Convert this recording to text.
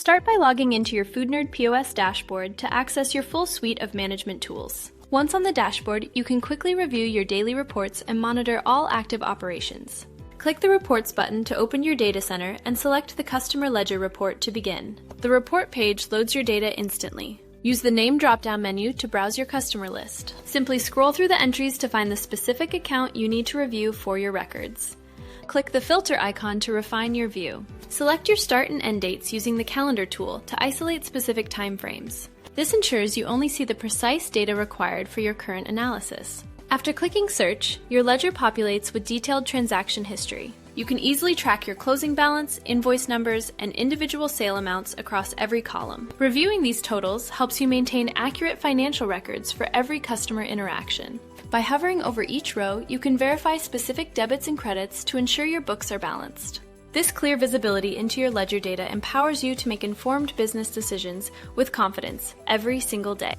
Start by logging into your FoodNerd POS dashboard to access your full suite of management tools. Once on the dashboard, you can quickly review your daily reports and monitor all active operations. Click the Reports button to open your data center and select the Customer Ledger report to begin. The report page loads your data instantly. Use the Name drop-down menu to browse your customer list. Simply scroll through the entries to find the specific account you need to review for your records. Click the Filter icon to refine your view. Select your start and end dates using the Calendar tool to isolate specific time frames. This ensures you only see the precise data required for your current analysis. After clicking Search, your ledger populates with detailed transaction history. You can easily track your closing balance, invoice numbers, and individual sale amounts across every column. Reviewing these totals helps you maintain accurate financial records for every customer interaction. By hovering over each row, you can verify specific debits and credits to ensure your books are balanced. This clear visibility into your ledger data empowers you to make informed business decisions with confidence every single day.